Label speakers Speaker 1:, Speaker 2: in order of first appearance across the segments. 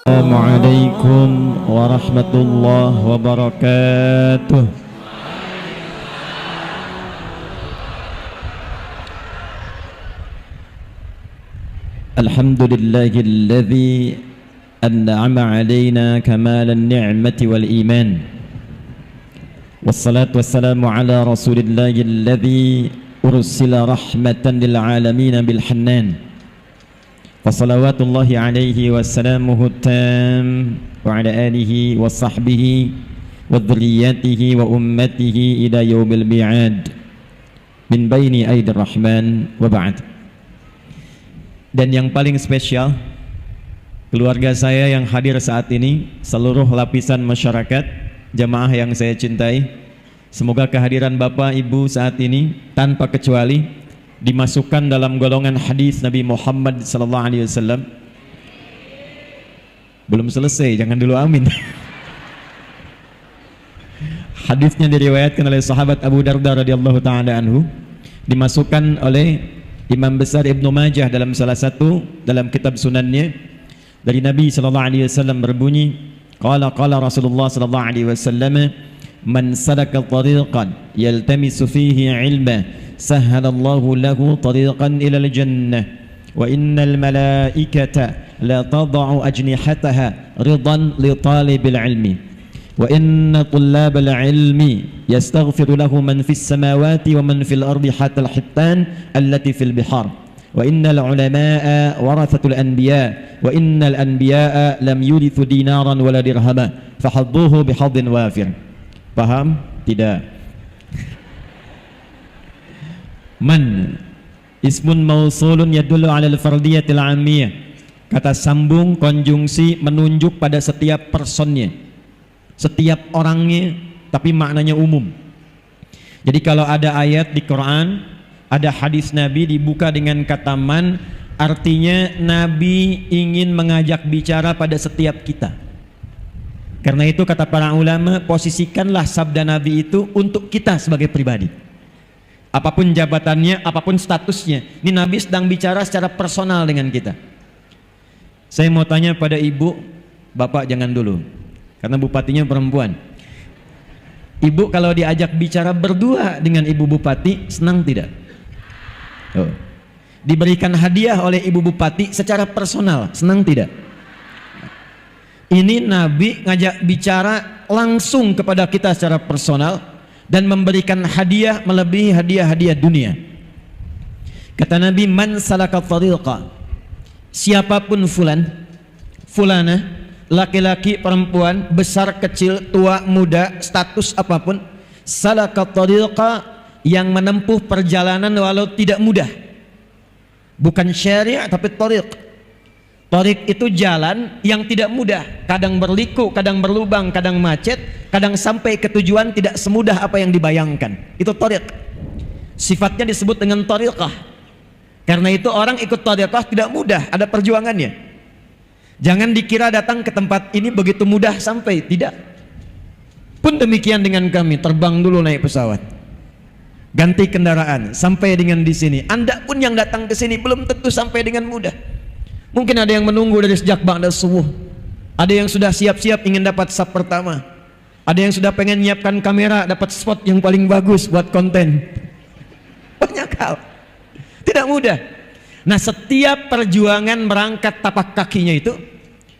Speaker 1: Assalamualaikum warahmatullahi wabarakatuh. Alhamdulillahilladzi an'ama alaina kamalan ni'mati wal iman. Wassalatu wassalamu ala rasulillahilladzi ursila rahmatan lil alamin bil hannan. Wassalawatullahi alaihi wassalamuhu tam wa ala alihi wa sahbihi wa dhurriyyatihi wa ummatihi ila yaumil mi'ad min baini aidir rahman wa ba'd. Dan yang paling spesial, keluarga saya yang hadir saat ini, seluruh lapisan masyarakat, jamaah yang saya cintai, semoga kehadiran Bapak Ibu saat ini tanpa kecuali dimasukkan dalam golongan hadis Nabi Muhammad SAW. Belum selesai, jangan dulu amin. Hadisnya diriwayatkan oleh sahabat Abu Darda radhiyallahu taala anhu, dimasukkan oleh Imam besar Ibnu Majah dalam salah satu dalam kitab sunannya, dari Nabi SAW berbunyi, qala Rasulullah SAW, man salaka tariqan yaltamisu fihi ilma sahhalallahu lahu tariqan ilal jannah wa innal malaikata la tad'u ajnihataha ridan li talibil ilmi wa inna tullabal ilmi yastaghfiru lahu man fis samawati wa man fil ardi hatta al hittan allati fil bihar wa innal ulama'a warathatul anbiya wa innal anbiya'a lam yurithu dinaran wala dirhama fahadduhu bihadin wafir. Paham? Tidak. Man ismun mausulun yadullu ala al-fardiyatil 'ammiyah. Kata sambung konjungsi menunjuk pada setiap personnya, setiap orangnya, tapi maknanya umum. Jadi kalau ada ayat di Quran, ada hadis Nabi dibuka dengan kata man, artinya Nabi ingin mengajak bicara pada setiap kita. Karena itu kata para ulama, posisikanlah sabda Nabi itu untuk kita sebagai pribadi. Apapun jabatannya, apapun statusnya, ini Nabi sedang bicara secara personal dengan kita. Saya mau tanya pada ibu, bapak jangan dulu, karena bupatinya perempuan. Ibu kalau diajak bicara berdua dengan ibu bupati, senang tidak? Oh. Diberikan hadiah oleh ibu bupati secara personal, senang tidak? Ini Nabi ngajak bicara langsung kepada kita secara personal dan memberikan hadiah melebihi hadiah-hadiah dunia. Kata Nabi, man salaka tariqa, siapapun fulana, laki-laki, perempuan, besar, kecil, tua, muda, status apapun, salaka tariqa, yang menempuh perjalanan walau tidak mudah. Bukan syariah tapi tariq. Tariq itu jalan yang tidak mudah, kadang berliku, kadang berlubang, kadang macet, kadang sampai ke tujuan tidak semudah apa yang dibayangkan. Itu tariq. Sifatnya disebut dengan tariqah. Karena itu orang ikut tariqah tidak mudah, ada perjuangannya. Jangan dikira datang ke tempat ini begitu mudah sampai, tidak. Pun demikian dengan kami, terbang dulu naik pesawat, ganti kendaraan, sampai dengan di sini. Anda pun yang datang ke sini belum tentu sampai dengan mudah. Mungkin ada yang menunggu dari sejak ba'da subuh, ada yang sudah siap-siap ingin dapat saf pertama, ada yang sudah pengen nyiapkan kamera dapat spot yang paling bagus buat konten. Banyak hal, tidak mudah. Nah, setiap perjuangan merangkat tapak kakinya itu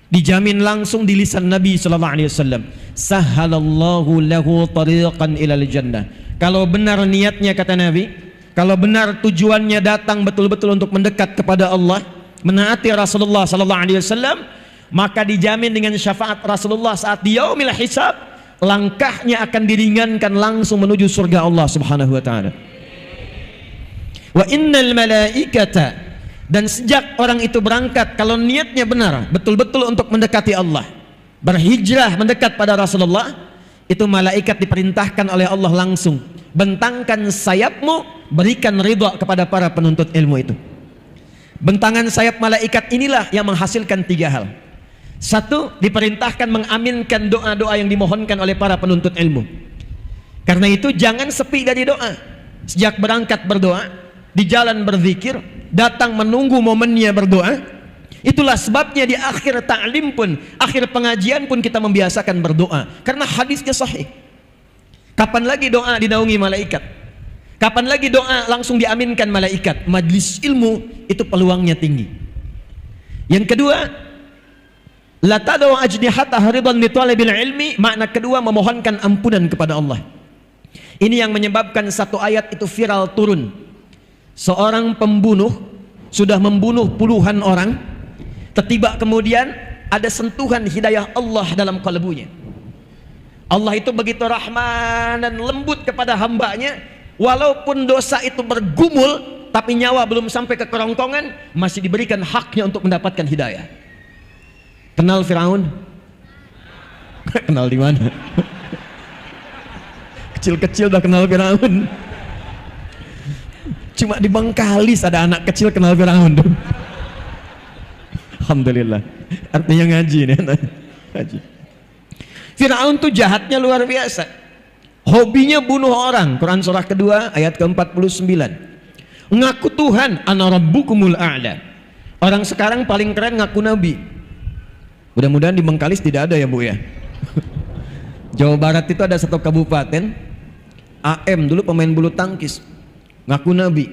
Speaker 1: dijamin langsung di lisan Nabi SAW. Sahhalallahu lahu tariqan ilal jannah. Kalau benar niatnya, kata Nabi, kalau benar tujuannya datang betul-betul untuk mendekat kepada Allah, menaati Rasulullah SAW, maka dijamin dengan syafaat Rasulullah saat di yaumil hisab, langkahnya akan diringankan langsung menuju surga Allah Subhanahu wa taala. Wa innal malaikata, dan sejak orang itu berangkat, kalau niatnya benar, betul-betul untuk mendekati Allah, berhijrah mendekat pada Rasulullah, itu malaikat diperintahkan oleh Allah langsung, bentangkan sayapmu, berikan ridha kepada para penuntut ilmu itu. Bentangan sayap malaikat inilah yang menghasilkan tiga hal. Satu, diperintahkan mengaminkan doa-doa yang dimohonkan oleh para penuntut ilmu. Karena itu jangan sepi dari doa. Sejak berangkat berdoa, di jalan berzikir, datang menunggu momennya berdoa, Itulah sebabnya di akhir ta'lim pun, akhir pengajian pun kita membiasakan berdoa, karena hadisnya sahih. Kapan lagi doa dinaungi malaikat? Kapan lagi doa langsung diaminkan malaikat? Majlis ilmu itu peluangnya tinggi. Yang kedua, la tadau ajnihata haridan li talibil ilmi, makna kedua memohonkan ampunan kepada Allah. Ini yang menyebabkan satu ayat itu viral turun. Seorang pembunuh sudah membunuh puluhan orang, tiba kemudian ada sentuhan hidayah Allah dalam kalbunya. Allah itu begitu rahman dan lembut kepada hambanya, walaupun dosa itu bergumul, tapi nyawa belum sampai ke kerongkongan, masih diberikan haknya untuk mendapatkan hidayah. Kenal Firaun? Kenal di mana? Kecil-kecil udah kenal Firaun. Cuma di Bangkalis ada anak kecil kenal Firaun. Alhamdulillah. Artinya ngaji nih, ngaji. Firaun tuh jahatnya luar biasa. Hobinya bunuh orang. Quran surah kedua ayat ke-49. Ngaku Tuhan, ana rabbukumul a'la. Orang sekarang paling keren ngaku nabi. Mudah-mudahan di Bengkalis tidak ada ya Bu ya. Jawa Barat itu ada satu kabupaten, AM dulu pemain bulu tangkis, ngaku nabi.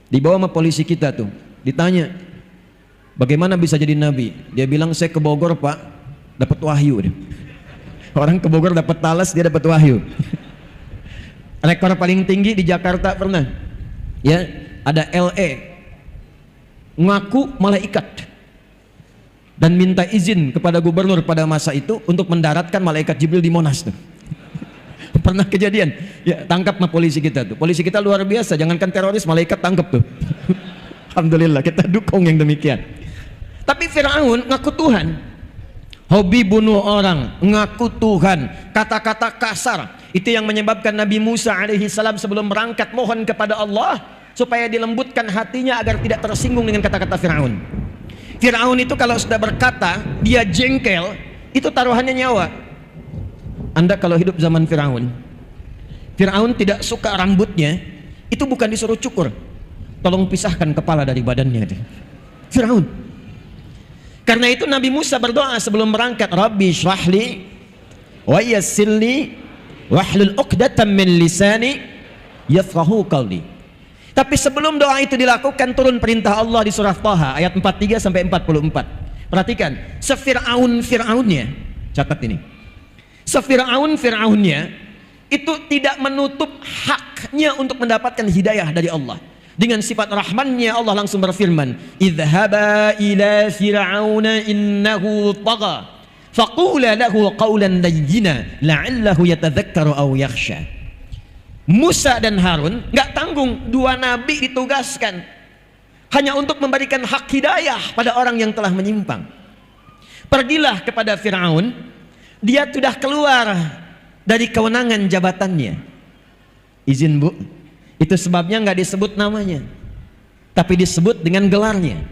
Speaker 1: Dibawa sama polisi kita tuh, ditanya, bagaimana bisa jadi nabi? Dia bilang, saya ke Bogor Pak, dapat wahyu. Orang ke Bogor dapat talas, dia dapat wahyu. Rekor paling tinggi di Jakarta pernah, ya, ada LE ngaku malaikat dan minta izin kepada gubernur pada masa itu untuk mendaratkan malaikat Jibril di Monas tuh. Pernah kejadian, ya, tangkap sama polisi kita tuh. Polisi kita luar biasa, jangankan teroris, malaikat tangkap tuh. Alhamdulillah, kita dukung yang demikian. Tapi Firaun ngaku Tuhan, hobi bunuh orang, ngaku Tuhan, kata-kata kasar. Itu yang menyebabkan Nabi Musa alaihi salam sebelum berangkat mohon kepada Allah supaya dilembutkan hatinya agar tidak tersinggung dengan kata-kata Firaun. Firaun itu kalau sudah berkata, dia jengkel, itu taruhannya nyawa. Anda kalau hidup zaman Firaun, Firaun tidak suka rambutnya, itu bukan disuruh cukur, tolong pisahkan kepala dari badannya. Firaun. Karena itu Nabi Musa berdoa sebelum berangkat, Rabbi syrahli wa yassirli wahlul 'uqdatam min lisani yafqahu qawli. Tapi sebelum doa itu dilakukan, turun perintah Allah di surah Thaha ayat 43 sampai 44. Perhatikan, Fir'aunnya, catat ini. Fir'aunnya itu tidak menutup haknya untuk mendapatkan hidayah dari Allah. Dengan sifat rahmannya Allah langsung berfirman, idhaba ila fir'auna innahu tagha faqula lahu qawlan layyina la'allahu yatadhakkaru aw yakhsha. Musa dan Harun nggak tanggung, dua nabi ditugaskan hanya untuk memberikan hak hidayah pada orang yang telah menyimpang. Pergilah kepada Fir'aun, dia sudah keluar dari kewenangan jabatannya. Izin Bu, itu sebabnya nggak disebut namanya, tapi disebut dengan gelarnya.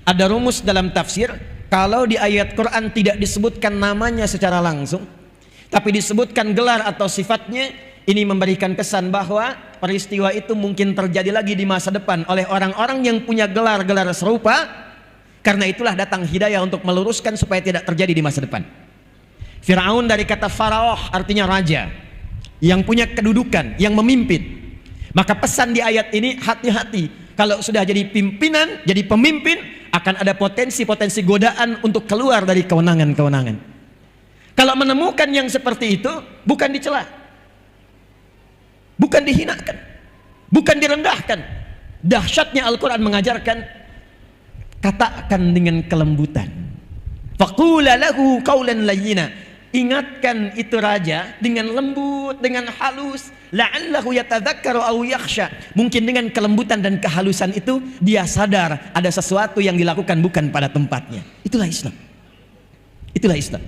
Speaker 1: Ada rumus dalam tafsir, kalau di ayat Quran tidak disebutkan namanya secara langsung, tapi disebutkan gelar atau sifatnya, ini memberikan kesan bahwa peristiwa itu mungkin terjadi lagi di masa depan oleh orang-orang yang punya gelar-gelar serupa. Karena itulah datang hidayah untuk meluruskan supaya tidak terjadi di masa depan. Fir'aun dari kata faraoh, artinya raja yang punya kedudukan, yang memimpin. Maka pesan di ayat ini, hati-hati kalau sudah jadi pimpinan, jadi pemimpin, akan ada potensi-potensi godaan untuk keluar dari kewenangan-kewenangan. Kalau menemukan yang seperti itu, bukan dicela, bukan dihinakan, bukan direndahkan. Dahsyatnya Al-Quran mengajarkan, katakan dengan kelembutan. Faqula lahu qawlan layyina. Ingatkan itu raja dengan lembut, dengan halus. La'allahu yatadhakkaru aw yakhsha. Mungkin dengan kelembutan dan kehalusan itu dia sadar ada sesuatu yang dilakukan bukan pada tempatnya. Itulah Islam. Itulah Islam.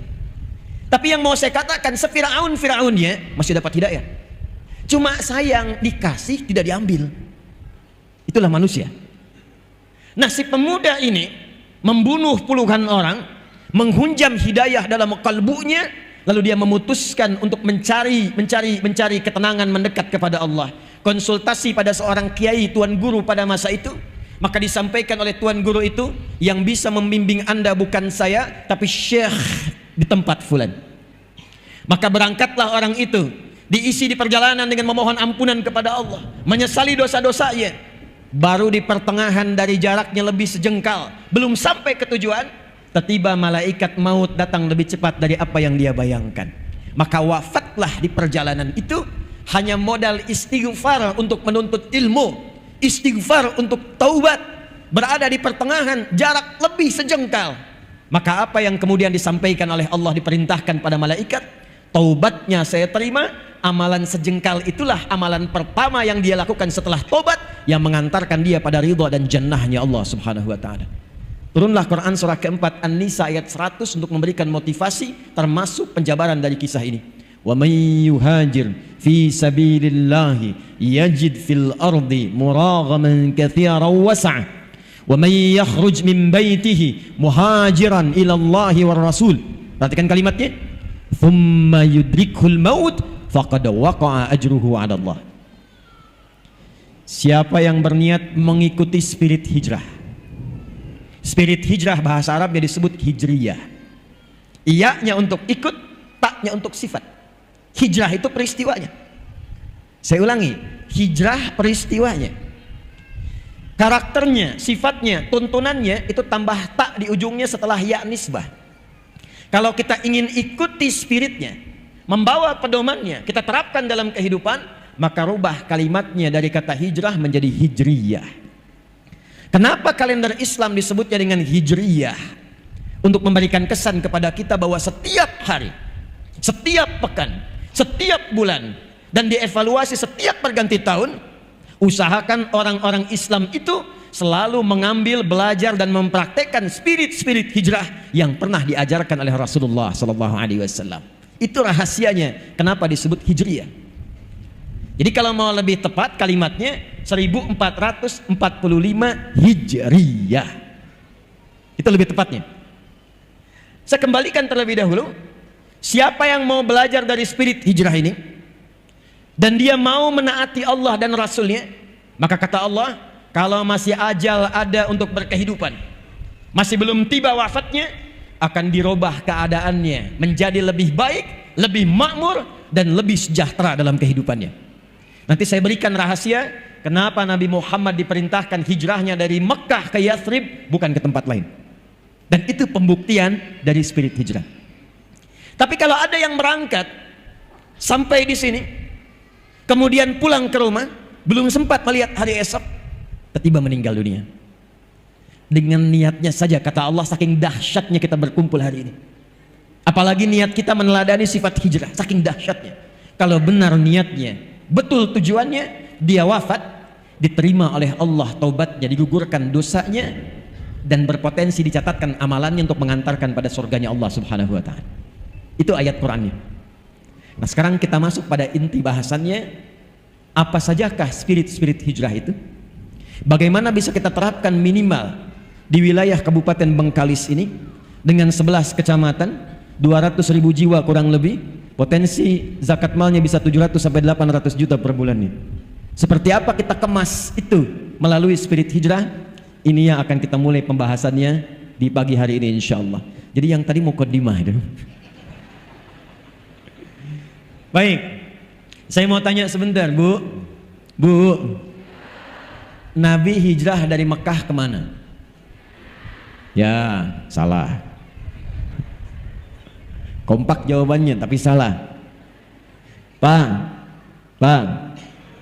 Speaker 1: Tapi yang mau saya katakan, Fir'aunnya masih dapat hidayah. Cuma sayang, dikasih tidak diambil. Itulah manusia. Nah, si pemuda ini membunuh puluhan orang, menghunjam hidayah dalam kalbunya, lalu dia memutuskan untuk mencari ketenangan, mendekat kepada Allah. Konsultasi pada seorang kiai, tuan guru pada masa itu. Maka disampaikan oleh tuan guru itu, yang bisa membimbing Anda bukan saya, tapi syekh di tempat fulan. Maka berangkatlah orang itu, diisi di perjalanan dengan memohon ampunan kepada Allah, menyesali dosa-dosanya. Baru di pertengahan dari jaraknya lebih sejengkal, belum sampai ke tujuan, tiba-tiba malaikat maut datang lebih cepat dari apa yang dia bayangkan. Maka wafatlah di perjalanan itu, hanya modal istighfar untuk menuntut ilmu, istighfar untuk taubat, berada di pertengahan jarak lebih sejengkal. Maka apa yang kemudian disampaikan oleh Allah, diperintahkan pada malaikat, taubatnya saya terima, amalan sejengkal itulah amalan pertama yang dia lakukan setelah taubat, yang mengantarkan dia pada ridha dan jannahnya Allah subhanahu wa ta'ala. Turunlah Quran surah keempat An-Nisa ayat 100 untuk memberikan motivasi, termasuk penjabaran dari kisah ini. Wa may yuhajir fi sabilillahi yajid fil ardi muraghaman katsiran was'a wa may yakhruj min baitihi muhajiran ila Allahi war rasul. Perhatikan kalimatnya, thumma yudrikhul maut faqad waqa'a ajruhu 'ala Allah. Siapa yang berniat mengikuti spirit hijrah. Spirit hijrah bahasa Arabnya disebut hijriyah. Iyanya untuk ikut, taknya untuk sifat. Hijrah itu peristiwanya. Saya ulangi, hijrah peristiwanya. Karakternya, sifatnya, tuntunannya itu tambah tak di ujungnya setelah ya nisbah. Kalau kita ingin ikuti spiritnya, membawa pedomannya, kita terapkan dalam kehidupan, maka rubah kalimatnya dari kata hijrah menjadi hijriyah. Kenapa kalender Islam disebutnya dengan hijriyah? Untuk memberikan kesan kepada kita bahwa setiap hari, setiap pekan, setiap bulan, dan dievaluasi setiap perganti tahun, usahakan orang-orang Islam itu selalu mengambil, belajar, dan mempraktekkan spirit-spirit hijrah yang pernah diajarkan oleh Rasulullah SAW. Itu rahasianya kenapa disebut hijriyah. Jadi kalau mau lebih tepat kalimatnya 1445 hijriyah. Itu lebih tepatnya. Saya kembalikan terlebih dahulu. Siapa yang mau belajar dari spirit hijrah ini dan dia mau menaati Allah dan Rasulnya, maka kata Allah, kalau masih ajal ada untuk berkehidupan, masih belum tiba wafatnya, akan dirubah keadaannya menjadi lebih baik, lebih makmur, dan lebih sejahtera dalam kehidupannya. Nanti saya berikan rahasia kenapa Nabi Muhammad diperintahkan hijrahnya dari Mekah ke Yathrib, bukan ke tempat lain. Dan itu pembuktian dari spirit hijrah. Tapi kalau ada yang berangkat sampai di sini, kemudian pulang ke rumah, belum sempat melihat hari esok, tiba-tiba meninggal dunia. Dengan niatnya saja, kata Allah, saking dahsyatnya kita berkumpul hari ini. Apalagi niat kita meneladani sifat hijrah, saking dahsyatnya. Kalau benar niatnya, betul tujuannya, dia wafat, diterima oleh Allah taubatnya, digugurkan dosanya, dan berpotensi dicatatkan amalannya untuk mengantarkan pada surganya Allah subhanahu wa ta'ala. Itu ayat Qurannya. Nah sekarang kita masuk pada inti bahasannya. Apa sajakah spirit-spirit hijrah itu? Bagaimana bisa kita terapkan minimal di wilayah Kabupaten Bengkalis ini dengan 11 kecamatan, 200.000 jiwa kurang lebih, potensi zakat malnya bisa 700 sampai 800 juta per bulannya. Seperti apa kita kemas itu melalui spirit hijrah? Ini yang akan kita mulai pembahasannya di pagi hari ini insyaallah. Jadi yang tadi mau muqaddimah itu. Baik, saya mau tanya sebentar, Bu. Nabi hijrah dari Mekah kemana? Ya, salah. Kompak jawabannya, tapi salah. Pak,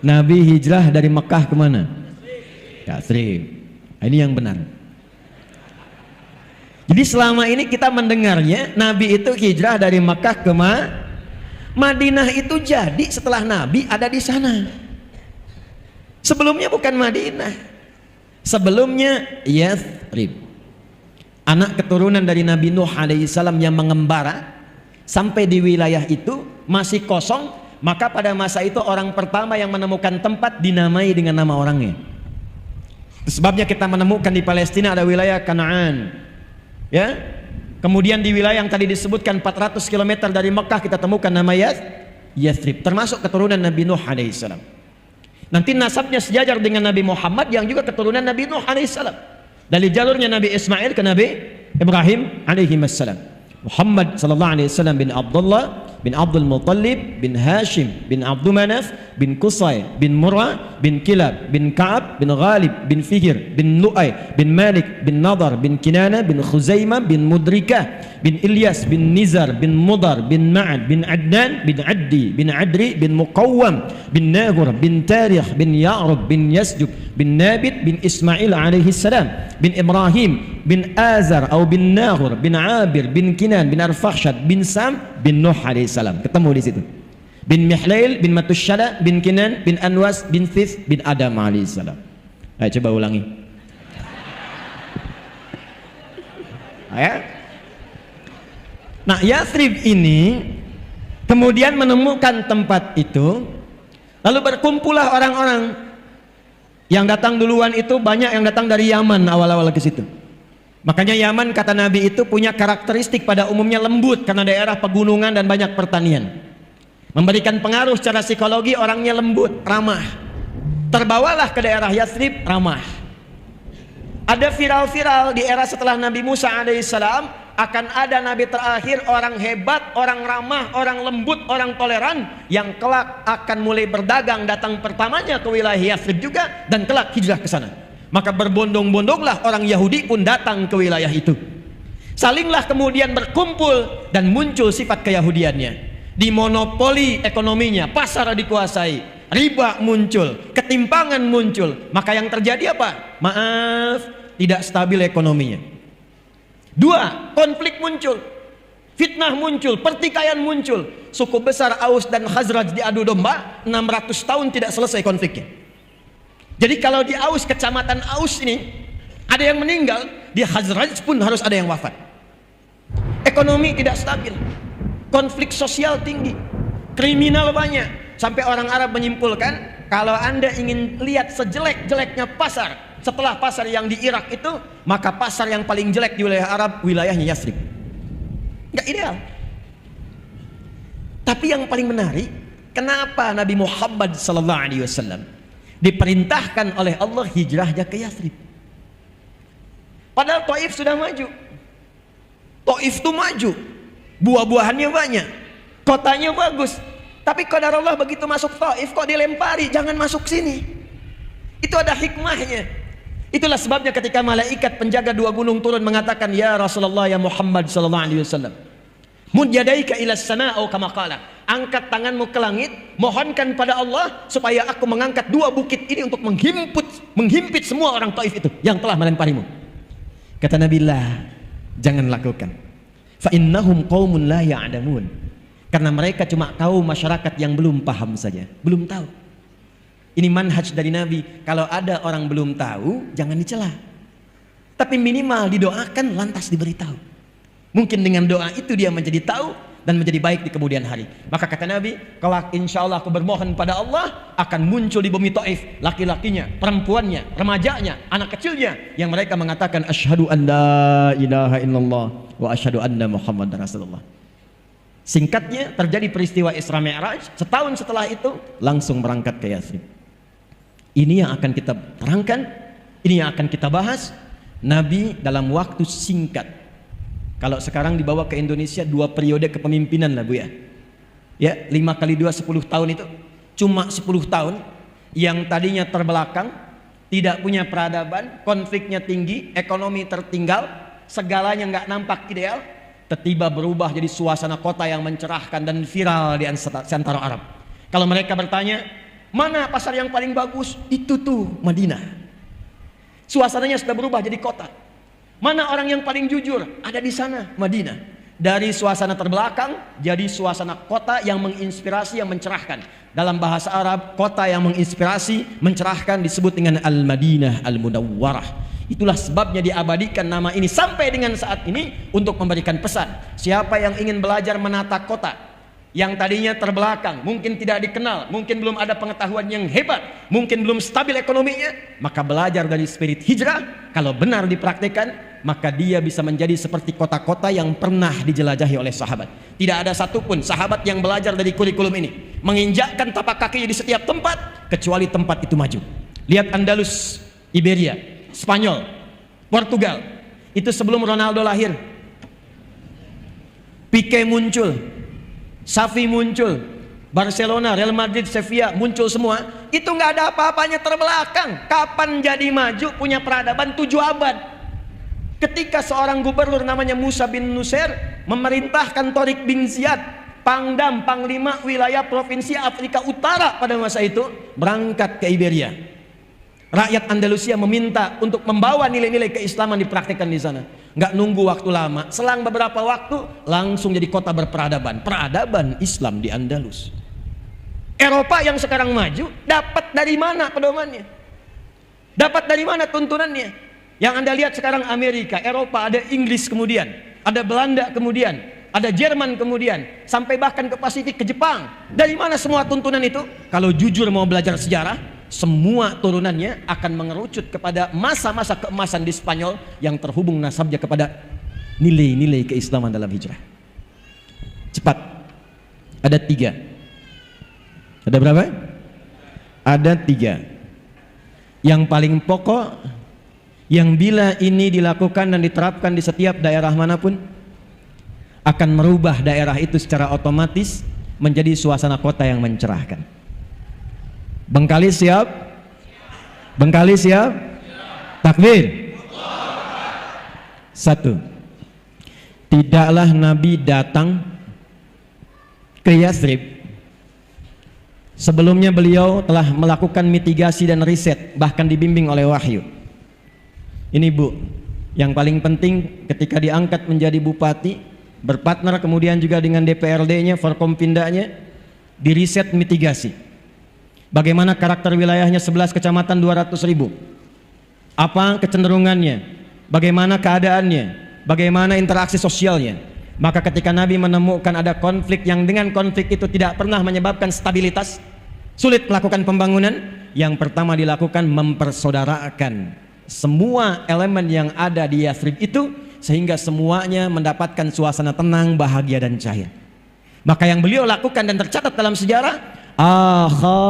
Speaker 1: Nabi hijrah dari Mekah kemana? Yathrib. Ini yang benar. Jadi selama ini kita mendengarnya Nabi itu hijrah dari Mekah ke Madinah. Itu jadi setelah Nabi ada di sana. Sebelumnya bukan Madinah, sebelumnya Yathrib. Anak keturunan dari Nabi Nuh alaihissalam yang mengembara sampai di wilayah itu masih kosong, maka pada masa itu orang pertama yang menemukan tempat dinamai dengan nama orangnya. Sebabnya kita menemukan di Palestina ada wilayah Kanaan, ya. Kemudian di wilayah yang tadi disebutkan 400 km dari Mekah kita temukan nama Yathrib, termasuk keturunan Nabi Nuh alaihissalam. Nanti nasabnya sejajar dengan Nabi Muhammad yang juga keturunan Nabi Nuh alaihissalam. Dari jalurnya Nabi Ismail ke Nabi Ibrahim alaihissalam. Muhammad sallallahu alaihi wasallam bin Abdullah bin Abdul Muttalib bin Hashim bin Abdul Manaf bin Qusay bin Murrah bin Kilab bin Ka'ab bin Ghalib bin Fihr bin Lu'ay bin Malik bin Nadar bin Kinana bin Khuzaimah bin Mudrikah bin Ilyas bin Nizar bin Mudar bin Ma'ad bin Adnan bin Addi bin Adri bin Muqawwam bin Nagur bin Tarikh bin Ya'rub bin Yasjub bin Nabit bin Ismail alaihi salam bin Ibrahim bin Azar atau bin Nagur bin Abir bin Kinan bin Arfakhshad bin Sam bin Nuh alaihi salam. Ketemu di situ. Bin Mihlail bin Matusyala bin Kinan bin Anwas bin Thith bin Adam alaihi salam. Ayo coba ulangi. Ayo. Nah, Yathrib ini kemudian menemukan tempat itu, lalu berkumpullah orang-orang yang datang duluan itu, banyak yang datang dari Yaman awal-awal ke situ. Makanya Yaman kata Nabi itu punya karakteristik pada umumnya lembut karena daerah pegunungan dan banyak pertanian. Memberikan pengaruh secara psikologi, orangnya lembut, ramah. Terbawalah ke daerah Yathrib, ramah. Ada viral-viral di era setelah Nabi Musa alaihissalam, akan ada nabi terakhir orang hebat, orang ramah, orang lembut, orang toleran yang kelak akan mulai berdagang, datang pertamanya ke wilayah Yathrib juga dan kelak hijrah ke sana. Maka berbondong-bondonglah orang Yahudi pun datang ke wilayah itu. Salinglah kemudian berkumpul dan muncul sifat keyahudiannya. Dimonopoli ekonominya, pasar dikuasai, riba muncul, ketimpangan muncul. Maka yang terjadi apa? Maaf, tidak stabil ekonominya. Dua, konflik muncul, fitnah muncul, pertikaian muncul. Suku besar Aus dan Khazraj diadu domba, 600 tahun tidak selesai konfliknya. Jadi kalau di Aus, kecamatan Aus ini ada yang meninggal, di Khazraj pun harus ada yang wafat. Ekonomi tidak stabil, konflik sosial tinggi, kriminal banyak. Sampai orang Arab menyimpulkan, kalau Anda ingin lihat sejelek-jeleknya pasar setelah pasar yang di Irak itu, maka pasar yang paling jelek di wilayah Arab, wilayahnya Yathrib. Nggak ideal. Tapi yang paling menarik, kenapa Nabi Muhammad SAW diperintahkan oleh Allah hijrahnya ke Yathrib? Padahal Taif sudah maju. Taif itu maju, buah-buahannya banyak, kotanya bagus. Tapi qadarullah begitu masuk Taif kok dilempari, jangan masuk sini. Itu ada hikmahnya. Itulah sebabnya ketika malaikat penjaga dua gunung turun mengatakan, ya Rasulullah, ya Muhammad sallallahu alaihi wasallam, mud yadaika ila as-sama' kama qala, angkat tanganmu ke langit, mohonkan pada Allah supaya aku mengangkat dua bukit ini untuk menghimpit semua orang Taif itu yang telah melemparimu. Kata Nabi, lah, jangan lakukan. Fa innahum qaumun la ya'lamun. Karena mereka cuma kaum masyarakat yang belum paham saja, belum tahu. Ini manhaj dari Nabi, kalau ada orang belum tahu, jangan dicela. Tapi minimal didoakan, lantas diberitahu. Mungkin dengan doa itu dia menjadi tahu dan menjadi baik di kemudian hari. Maka kata Nabi, kelak insya Allah aku bermohon pada Allah, akan muncul di bumi Taif laki-lakinya, perempuannya, remajanya, anak kecilnya, yang mereka mengatakan asyhadu an la ilaha illallah wa asyhadu anna Muhammadar Rasulullah. Singkatnya, terjadi peristiwa Isra Mi'raj. Setahun setelah itu langsung berangkat ke Yathrib. Ini yang akan kita terangkan, ini yang akan kita bahas. Nabi dalam waktu singkat, kalau sekarang dibawa ke Indonesia 2 periode kepemimpinan lah Bu ya. Ya, 5 kali 2 10 tahun itu cuma 10 tahun yang tadinya terbelakang, tidak punya peradaban, konfliknya tinggi, ekonomi tertinggal, segalanya nggak nampak ideal, tiba-tiba berubah jadi suasana kota yang mencerahkan dan viral di antara Arab. Kalau mereka bertanya, mana pasar yang paling bagus? Itu tuh Madinah. Suasananya sudah berubah jadi kota. Mana orang yang paling jujur? Ada di sana, Madinah. Dari suasana terbelakang jadi suasana kota yang menginspirasi, yang mencerahkan. Dalam bahasa Arab, kota yang menginspirasi, mencerahkan disebut dengan Al-Madinah Al-Munawwarah. Itulah sebabnya diabadikan nama ini sampai dengan saat ini untuk memberikan pesan. Siapa yang ingin belajar menata kota yang tadinya terbelakang, mungkin tidak dikenal, mungkin belum ada pengetahuan yang hebat, mungkin belum stabil ekonominya, maka belajar dari spirit hijrah. Kalau benar dipraktikkan, maka dia bisa menjadi seperti kota-kota yang pernah dijelajahi oleh sahabat. Tidak ada satupun sahabat yang belajar dari kurikulum ini. menginjakkan tapak kakinya di setiap tempat kecuali tempat itu maju. Lihat Andalus, Iberia, Spanyol, Portugal. Itu sebelum Ronaldo lahir. Pique muncul, Xavi muncul, Barcelona, Real Madrid, Sevilla muncul semua. Itu nggak ada apa-apanya terbelakang. Kapan jadi maju punya peradaban 7 abad. Ketika seorang gubernur namanya Musa bin Nusair memerintahkan Tariq bin Ziyad, Pangdam, Panglima wilayah provinsi Afrika Utara pada masa itu, berangkat ke Iberia. Rakyat Andalusia meminta untuk membawa nilai-nilai keislaman dipraktikkan di sana. Nggak nunggu waktu lama, selang beberapa waktu langsung jadi kota berperadaban. Peradaban Islam di Andalus. Eropa yang sekarang maju dapat dari mana pedomannya? Dapat dari mana tuntunannya? Yang Anda lihat sekarang Amerika, Eropa, ada Inggris kemudian, ada Belanda kemudian, ada Jerman kemudian, sampai bahkan ke Pasifik, ke Jepang. Dari mana semua tuntunan itu? Kalau jujur mau belajar sejarah, semua turunannya akan mengerucut kepada masa-masa keemasan di Spanyol yang terhubung nasabnya kepada nilai-nilai keislaman dalam hijrah. Cepat. Ada 3. Ada berapa? Ada 3. Yang paling pokok, yang bila ini dilakukan dan diterapkan di setiap daerah manapun, akan merubah daerah itu secara otomatis menjadi suasana kota yang mencerahkan. Bengkalis siap? Bengkalis siap? Takbir. 1. Tidaklah Nabi datang ke Yathrib sebelumnya beliau telah melakukan mitigasi dan riset, bahkan dibimbing oleh wahyu. Ini Bu, yang paling penting ketika diangkat menjadi bupati, berpartner kemudian juga dengan DPRD-nya, Forkompindanya, diriset mitigasi. Bagaimana karakter wilayahnya 11 kecamatan 200.000? Apa kecenderungannya? Bagaimana keadaannya? Bagaimana interaksi sosialnya? Maka ketika Nabi menemukan ada konflik yang dengan konflik itu tidak pernah menyebabkan stabilitas, sulit melakukan pembangunan, yang pertama dilakukan mempersaudarakan semua elemen yang ada di Yathrib itu sehingga semuanya mendapatkan suasana tenang, bahagia dan cahaya. Maka yang beliau lakukan dan tercatat dalam sejarah, akha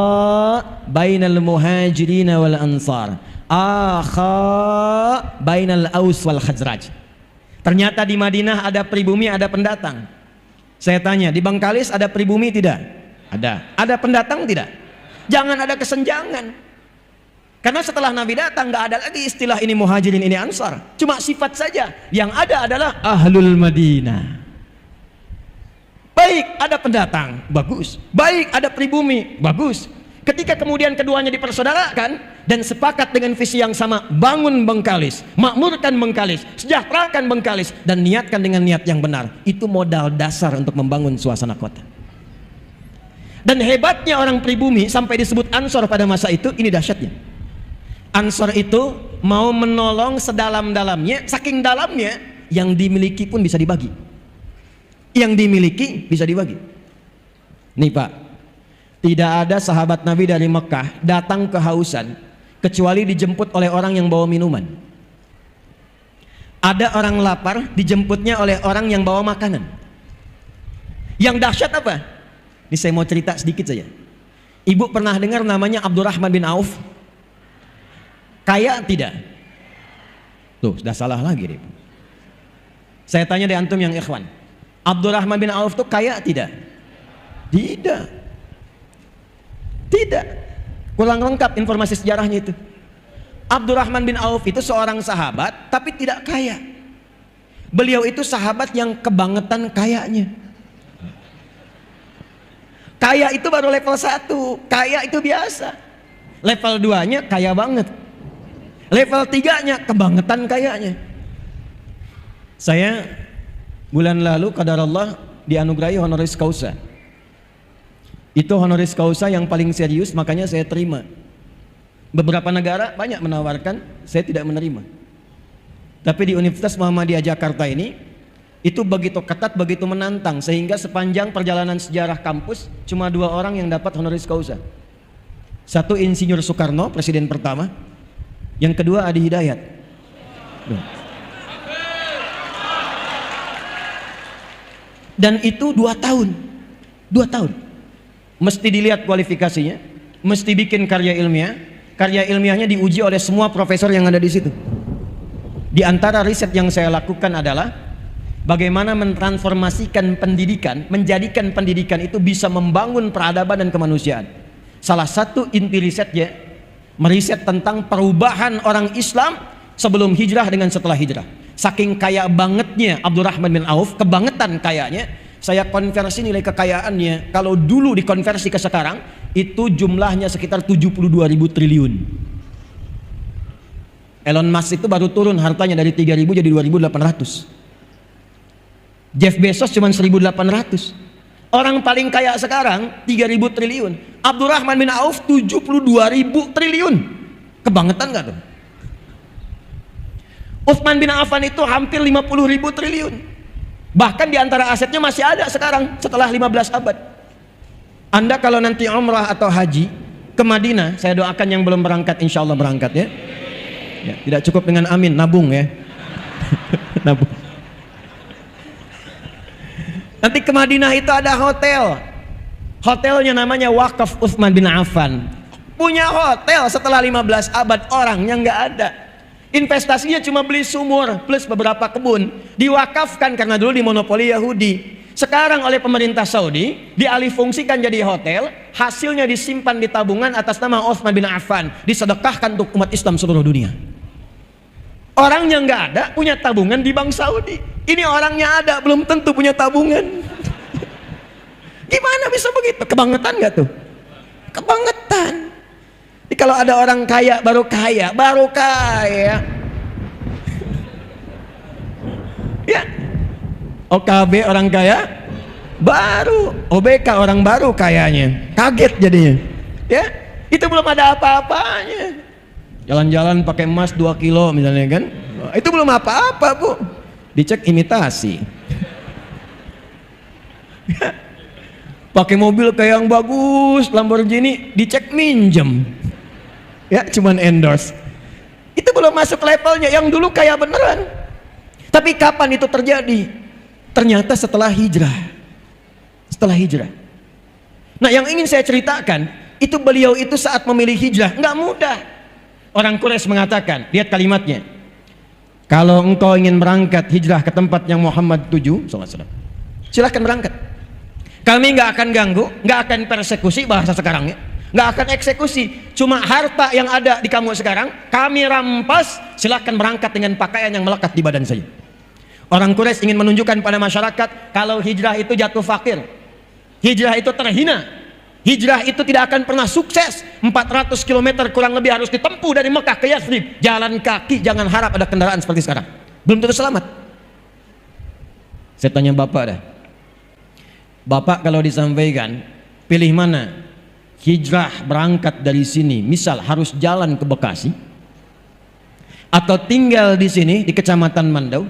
Speaker 1: bainal muhajirin wal ansar, akha bainal aus wal khazraj. Ternyata di Madinah ada pribumi, ada pendatang. Saya tanya, di Bengkalis ada pribumi tidak? Ada. Ada pendatang tidak? Jangan ada kesenjangan. Karena setelah Nabi datang nggak ada lagi istilah ini muhajirin, ini ansar. Cuma sifat saja. Yang ada adalah ahlul Madinah. Baik ada pendatang, bagus. Baik ada pribumi, bagus. Ketika kemudian keduanya dipersaudarakan dan sepakat dengan visi yang sama, bangun Bengkalis, makmurkan Bengkalis, sejahterakan Bengkalis, dan niatkan dengan niat yang benar. Itu modal dasar untuk membangun suasana kota. Dan hebatnya orang pribumi sampai disebut ansor pada masa itu, ini dahsyatnya. Ansor itu mau menolong sedalam-dalamnya, saking dalamnya yang dimiliki pun bisa dibagi. Yang dimiliki bisa dibagi. Nih Pak, tidak ada sahabat Nabi dari Mekah datang kehausan kecuali dijemput oleh orang yang bawa minuman. Ada orang lapar dijemputnya oleh orang yang bawa makanan. Yang dahsyat apa? Ini saya mau cerita sedikit saja. Ibu pernah dengar namanya Abdurrahman bin Auf? Kaya tidak? Tuh, sudah salah lagi deh. Saya tanya deh antum yang ikhwan. Abdurrahman bin Auf tuh kaya tidak? Tidak. Tidak. Kurang lengkap informasi sejarahnya itu. Abdurrahman bin Auf itu seorang sahabat tapi tidak kaya. Beliau itu sahabat yang kebangetan kayanya. Kaya itu baru level 1. Kaya itu biasa. Level 2-nya kaya banget. Level 3-nya kebangetan kayanya. Saya bulan lalu qadarullah dianugerahi honoris causa. Itu honoris causa yang paling serius, makanya saya terima. Beberapa negara banyak menawarkan, saya tidak menerima. Tapi di Universitas Muhammadiyah Jakarta ini, itu begitu ketat, begitu menantang, sehingga sepanjang perjalanan sejarah kampus cuma 2 orang yang dapat honoris causa. Satu Insinyur Soekarno, presiden pertama. Yang kedua Adi Hidayat. Dan itu 2 tahun. 2 tahun.
Speaker 2: mesti dilihat kualifikasinya, mesti bikin karya ilmiah. Karya ilmiahnya diuji oleh semua profesor yang ada di situ. Di antara riset yang saya lakukan adalah bagaimana mentransformasikan pendidikan, menjadikan pendidikan itu bisa membangun peradaban dan kemanusiaan. Salah satu inti risetnya meriset tentang perubahan orang Islam sebelum hijrah dengan setelah hijrah. Saking kaya bangetnya Abdurrahman bin Auf, kebangetan kayanya, saya konversi nilai kekayaannya. Kalau dulu dikonversi ke sekarang, itu jumlahnya sekitar 72.000 triliun. Elon Musk itu baru turun hartanya dari 3.000 jadi 2.800. Jeff Bezos cuma 1.800. Orang paling kaya sekarang 3.000 triliun. Abdurrahman bin Auf 72.000 triliun. Kebangetan gak tuh? Utsman bin Affan itu hampir 50.000 triliun. Bahkan di antara asetnya masih ada sekarang setelah 15 abad. Anda kalau nanti umrah atau haji ke Madinah, saya doakan yang belum berangkat insya Allah berangkat ya. Ya, tidak cukup dengan amin, nabung ya. Nabung. Nanti ke Madinah itu ada hotel. Hotelnya namanya Wakaf Utsman bin Affan. Punya hotel setelah 15 abad, orangnya nggak ada. Investasinya cuma beli sumur plus beberapa kebun. Diwakafkan karena dulu dimonopoli Yahudi. Sekarang oleh pemerintah Saudi dialih fungsikan jadi hotel. Hasilnya disimpan di tabungan atas nama Utsman bin Affan, disedekahkan untuk umat Islam seluruh dunia. Orangnya nggak ada, punya tabungan di Bank Saudi. Ini orangnya ada, belum tentu punya tabungan. Gimana bisa begitu? Kebangetan nggak tuh? Kebangetan. Jadi kalau ada orang kaya baru kaya, baru kaya. Ya, OKB orang kaya baru, OBK orang baru kayanya, kaget jadinya. Ya, itu belum ada apa-apanya. Jalan-jalan pakai emas 2 kilo misalnya kan, itu belum apa-apa bu. Dicek imitasi. Ya. Pakai mobil kayak yang bagus, Lamborghini, dicek minjem. Ya, cuman endorse. Itu belum masuk levelnya, yang dulu kaya beneran. Tapi kapan itu terjadi? Ternyata setelah hijrah. Setelah hijrah. Nah, yang ingin saya ceritakan, itu beliau itu saat memilih hijrah, nggak mudah. Orang Quraisy mengatakan, lihat kalimatnya. Kalau engkau ingin berangkat hijrah ke tempat yang Muhammad tuju, silahkan berangkat. Kami nggak akan ganggu, nggak akan persekusi, bahasa sekarang ya, nggak akan eksekusi. Cuma harta yang ada di kamu sekarang, kami rampas. Silahkan berangkat dengan pakaian yang melekat di badan saja. Orang Quraisy ingin menunjukkan pada masyarakat kalau hijrah itu jatuh fakir, hijrah itu terhina. Hijrah itu tidak akan pernah sukses. 400 km kurang lebih harus ditempuh dari Mekah ke Yathrib. Jalan kaki, jangan harap ada kendaraan seperti sekarang. Belum tentu selamat. Saya tanya Bapak dah. Bapak kalau disampaikan, pilih mana? Hijrah berangkat dari sini, misal harus jalan ke Bekasi, atau tinggal di sini di Kecamatan Mandau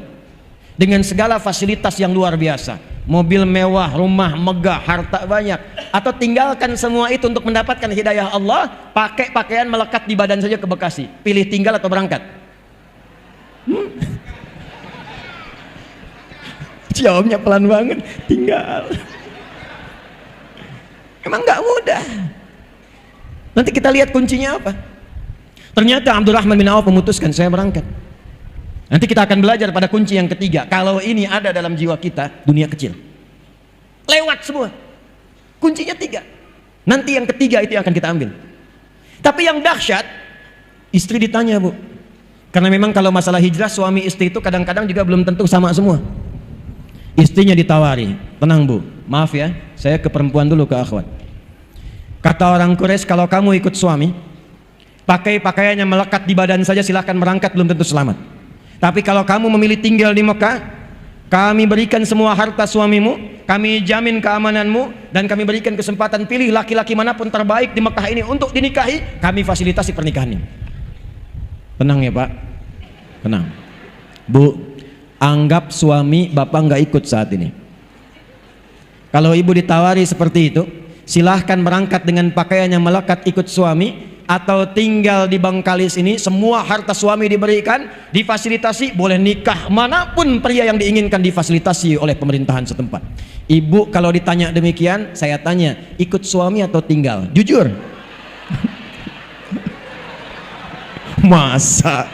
Speaker 2: dengan segala fasilitas yang luar biasa. Mobil mewah, rumah megah, harta banyak, atau tinggalkan semua itu untuk mendapatkan hidayah Allah, pakai pakaian melekat di badan saja ke Bekasi. Pilih tinggal atau berangkat? Jawabnya pelan banget, tinggal. Emang nggak mudah. Nanti kita lihat kuncinya apa. Ternyata Abdurrahman bin Auf memutuskan, saya berangkat. Nanti kita akan belajar pada kunci yang ketiga. Kalau ini ada dalam jiwa kita, dunia kecil. Lewat semua. Kuncinya 3. Nanti yang ketiga itu yang akan kita ambil. Tapi yang dahsyat, istri ditanya bu. Karena memang kalau masalah hijrah, suami istri itu kadang-kadang juga belum tentu sama semua. Istrinya ditawari, tenang bu, maaf ya, saya ke perempuan dulu, ke akhwat. Kata orang Quraisy, kalau kamu ikut suami, pakai pakaian yang melekat di badan saja, silahkan berangkat, belum tentu selamat. Tapi kalau kamu memilih tinggal di Mekah, kami berikan semua harta suamimu, kami jamin keamananmu, dan kami berikan kesempatan pilih laki-laki manapun terbaik di Mekah ini untuk dinikahi, kami fasilitasi pernikahan ini. Tenang ya Pak, tenang. Bu, anggap suami Bapak nggak ikut saat ini. Kalau ibu ditawari seperti itu, silahkan berangkat dengan pakaian yang melekat ikut suami. atau tinggal di Bangkalis ini, semua harta suami diberikan, difasilitasi, boleh nikah manapun pria yang diinginkan difasilitasi oleh pemerintahan setempat. Ibu kalau ditanya demikian, saya tanya, ikut suami atau tinggal? Jujur. Masa?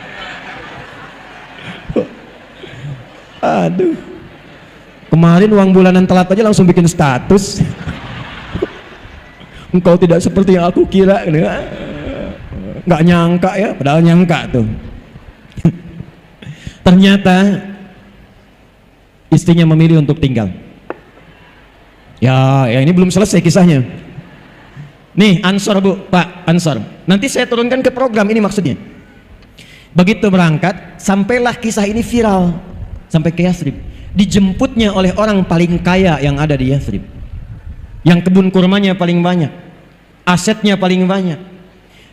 Speaker 2: Aduh. Kemarin uang bulanan telat aja langsung bikin status. Engkau tidak seperti yang aku kira. Nggak nyangka ya, padahal nyangka tuh. Ternyata istrinya memilih untuk tinggal. Ya ini belum selesai kisahnya. Nih Ansor Bu, Pak Ansor. Nanti saya turunkan ke program ini maksudnya. Begitu berangkat, sampailah kisah ini viral sampai ke Yathrib. Dijemputnya oleh orang paling kaya yang ada di Yathrib, yang kebun kurmanya paling banyak, asetnya paling banyak.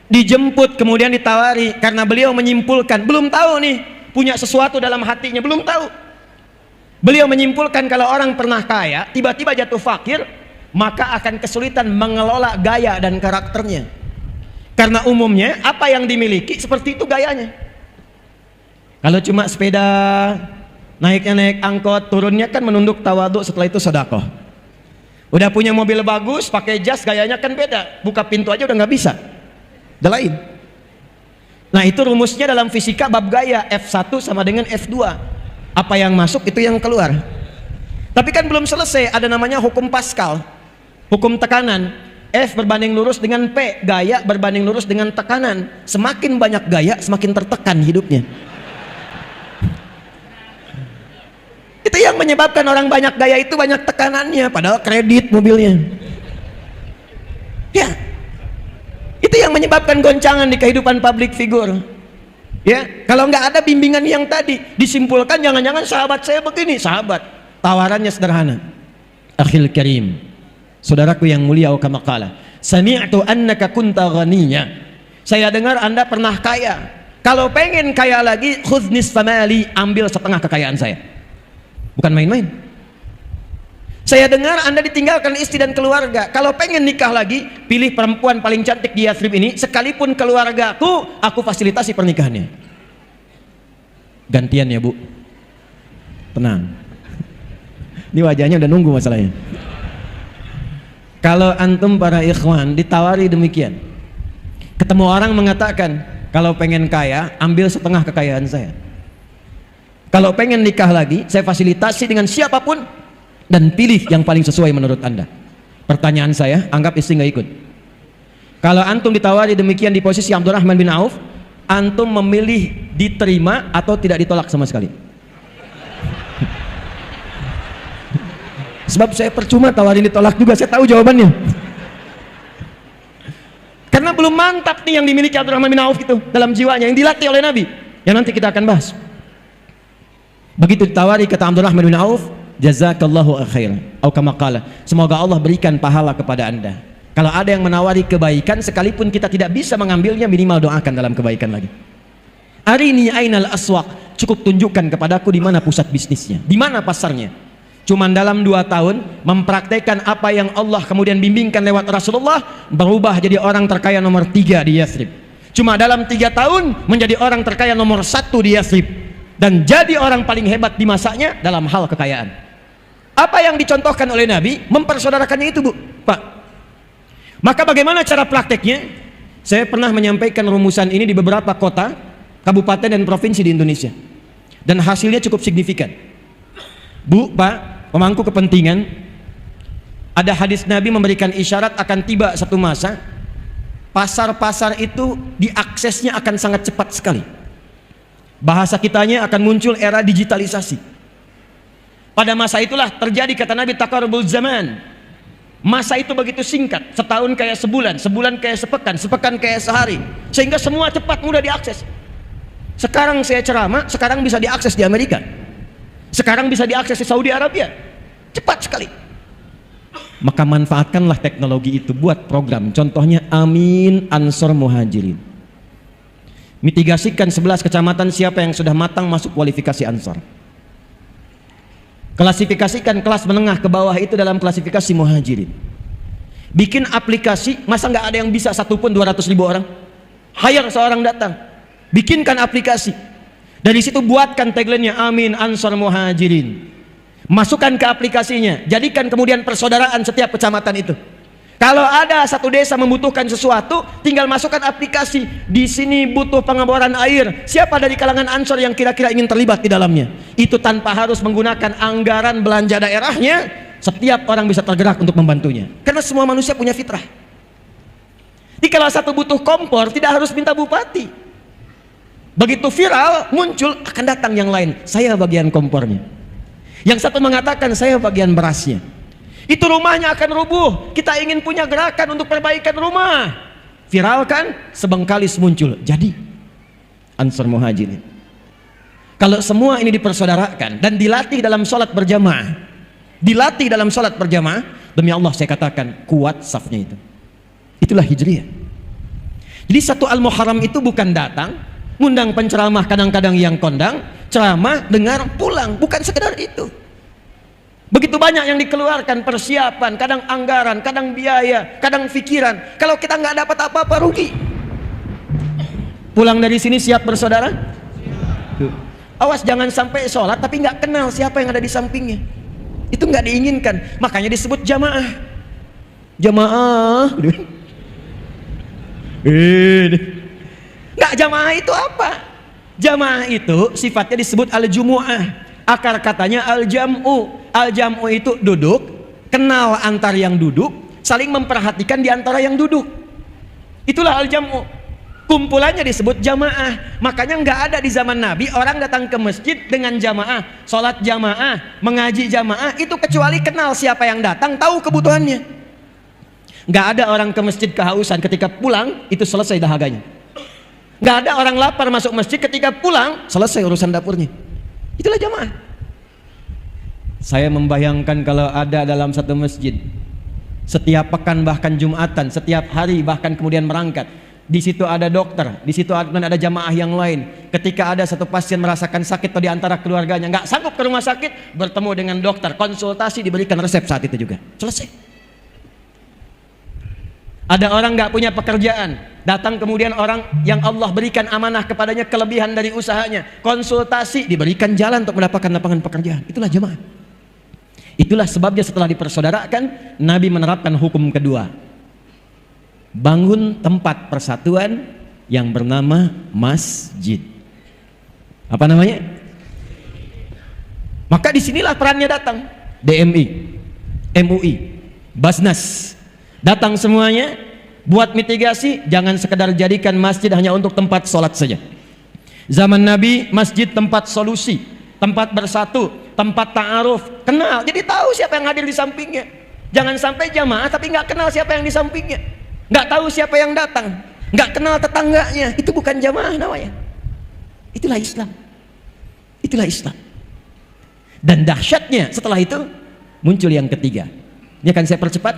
Speaker 2: Dijemput kemudian ditawari karena beliau menyimpulkan, belum tahu nih, punya sesuatu dalam hatinya, belum tahu. Beliau menyimpulkan kalau orang pernah kaya tiba-tiba jatuh fakir, maka akan kesulitan mengelola gaya dan karakternya, karena umumnya apa yang dimiliki seperti itu gayanya. Kalau cuma sepeda, naiknya naik angkot, turunnya kan menunduk tawaduk, setelah itu sedekah. Udah punya mobil bagus, pakai jas, gayanya kan beda, buka pintu aja udah nggak bisa, udah lain. Nah itu rumusnya dalam fisika bab gaya, F1 sama dengan F2, apa yang masuk itu yang keluar. Tapi kan belum selesai, ada namanya hukum Pascal, hukum tekanan. F berbanding lurus dengan P, gaya berbanding lurus dengan tekanan. Semakin banyak gaya, semakin tertekan hidupnya. Itu yang menyebabkan orang banyak gaya itu banyak tekanannya, padahal kredit mobilnya. Ya, itu yang menyebabkan goncangan di kehidupan public figure. Ya, kalau nggak ada bimbingan yang tadi, disimpulkan jangan-jangan sahabat saya begini. Sahabat, tawarannya sederhana. Akhil karim, saudaraku yang mulia, kama qala, sami'tu annaka kunta ghaniyya. Saya dengar Anda pernah kaya. Kalau pengen kaya lagi, khudh nisfa mali, ambil setengah kekayaan saya. Bukan main-main. Saya dengar Anda ditinggalkan istri dan keluarga. Kalau pengen nikah lagi, pilih perempuan paling cantik di Yathrib ini, sekalipun keluargaku, aku fasilitasi pernikahannya. Gantian ya Bu. Tenang. Ini wajahnya udah nunggu masalahnya. Kalau antum para ikhwan ditawari demikian, ketemu orang mengatakan, kalau pengen kaya, ambil setengah kekayaan saya. Kalau pengen nikah lagi, saya fasilitasi dengan siapapun, dan pilih yang paling sesuai menurut Anda. Pertanyaan saya, anggap istri nggak ikut. Kalau antum ditawari demikian di posisi Abdurrahman bin Auf, antum memilih diterima atau tidak ditolak sama sekali? Sebab saya percuma tawarin ditolak juga, saya tahu jawabannya. Karena belum mantap nih yang dimiliki Abdurrahman bin Auf itu dalam jiwanya, yang dilatih oleh Nabi, yang nanti kita akan bahas. Begitu ditawari, kata Abdurrahman bin Auf, jazakallahu khairan, atau kama qala, semoga Allah berikan pahala kepada Anda. Kalau ada yang menawari kebaikan, sekalipun kita tidak bisa mengambilnya, minimal doakan dalam kebaikan lagi. Arini ainal aswaq, cukup tunjukkan kepadaku di mana pusat bisnisnya, di mana pasarnya. Cuman dalam 2 tahun mempraktekkan apa yang Allah kemudian bimbingkan lewat Rasulullah, berubah jadi orang terkaya nomor 3 di Yathrib. Cuma dalam 3 tahun menjadi orang terkaya nomor 1 di Yathrib, dan jadi orang paling hebat di masanya dalam hal kekayaan. Apa yang dicontohkan oleh Nabi, mempersaudarakannya itu Bu, Pak. Maka bagaimana cara prakteknya? Saya pernah menyampaikan rumusan ini di beberapa kota, kabupaten dan provinsi di Indonesia, dan hasilnya cukup signifikan. Bu, Pak, pemangku kepentingan, ada hadis Nabi memberikan isyarat akan tiba satu masa, pasar-pasar itu diaksesnya akan sangat cepat sekali. Bahasa kitanya akan muncul era digitalisasi. Pada masa itulah terjadi, kata Nabi, taqarrubul zaman. Masa itu begitu singkat, setahun kayak sebulan, sebulan kayak sepekan, sepekan kayak sehari, sehingga semua cepat mudah diakses. Sekarang saya ceramah, sekarang bisa diakses di Amerika, sekarang bisa diakses di Saudi Arabia, cepat sekali. Maka manfaatkanlah teknologi itu buat program. Contohnya Amin Ansor Muhajirin. Mitigasikan 11 kecamatan siapa yang sudah matang masuk kualifikasi Ansor. Klasifikasikan kelas menengah ke bawah itu dalam klasifikasi Muhajirin. Bikin aplikasi, masa nggak ada yang bisa satupun 200.000 orang? hire seorang datang, bikinkan aplikasi. Dari situ buatkan tagline-nya Amin Ansor Muhajirin. Masukkan ke aplikasinya, jadikan kemudian persaudaraan setiap kecamatan itu. Kalau ada satu desa membutuhkan sesuatu, tinggal masukkan aplikasi. Di sini butuh pengeboran air. Siapa dari kalangan Ansor yang kira-kira ingin terlibat di dalamnya? Itu tanpa harus menggunakan anggaran belanja daerahnya. Setiap orang bisa tergerak untuk membantunya. Karena semua manusia punya fitrah. Jadi kalau satu butuh kompor, tidak harus minta bupati. Begitu viral, muncul, akan datang yang lain. Saya bagian kompornya. Yang satu mengatakan, saya bagian berasnya. Itu rumahnya akan rubuh. Kita ingin punya gerakan untuk perbaikan rumah. Viral kan? Sebengkalis muncul. Jadi Ansor Muhajirin. Kalau semua ini dipersaudarakan dan dilatih dalam sholat berjamaah, dilatih dalam sholat berjamaah, demi Allah saya katakan kuat safnya itu. Itulah hijriyah. Jadi satu Al-Muharram itu bukan datang, ngundang penceramah kadang-kadang yang kondang, ceramah, dengar, pulang. Bukan sekedar itu. Begitu banyak yang dikeluarkan, persiapan, kadang anggaran, kadang biaya, kadang pikiran. Kalau kita nggak dapat apa-apa, rugi. Pulang dari sini siap bersaudara? Awas jangan sampai sholat tapi nggak kenal siapa yang ada di sampingnya. Itu nggak diinginkan. Makanya disebut jamaah. Jamaah. Nggak, jamaah itu apa? Jamaah itu sifatnya disebut al-jumu'ah. Akar katanya al-jam'u. Al-jam'u itu duduk, kenal antar yang duduk, saling memperhatikan di antara yang duduk. Itulah al-jam'u. Kumpulannya disebut jamaah. Makanya nggak ada di zaman Nabi orang datang ke masjid dengan jamaah, sholat jamaah, mengaji jamaah, itu kecuali kenal siapa yang datang, tahu kebutuhannya. Nggak ada orang ke masjid kehausan, ketika pulang itu selesai dahaganya. Nggak ada orang lapar masuk masjid, ketika pulang selesai urusan dapurnya. Itulah jamaah. Saya membayangkan kalau ada dalam satu masjid setiap pekan bahkan Jumatan, setiap hari bahkan kemudian merangkat. Di situ ada dokter, di situ ada jamaah yang lain. Ketika ada satu pasien merasakan sakit atau di antara keluarganya nggak sanggup ke rumah sakit, bertemu dengan dokter, konsultasi, diberikan resep saat itu juga. Selesai. Ada orang nggak punya pekerjaan, datang kemudian orang yang Allah berikan amanah kepadanya kelebihan dari usahanya, konsultasi, diberikan jalan untuk mendapatkan lapangan pekerjaan. Itulah jamaah. Itulah sebabnya setelah dipersaudarakan, Nabi menerapkan hukum kedua. Bangun tempat persatuan yang bernama masjid. Apa namanya? Maka disinilah perannya datang. DMI, MUI, Basnas. Datang semuanya, buat mitigasi, jangan sekedar jadikan masjid hanya untuk tempat sholat saja. Zaman Nabi, masjid tempat solusi, tempat bersatu, tempat ta'aruf, kenal, jadi tahu siapa yang hadir di sampingnya. Jangan sampai jamaah tapi nggak kenal siapa yang di sampingnya, nggak tahu siapa yang datang, nggak kenal tetangganya. Itu bukan jamaah namanya. Itulah Islam. Itulah Islam. Dan dahsyatnya setelah itu muncul yang ketiga. Ini akan saya percepat.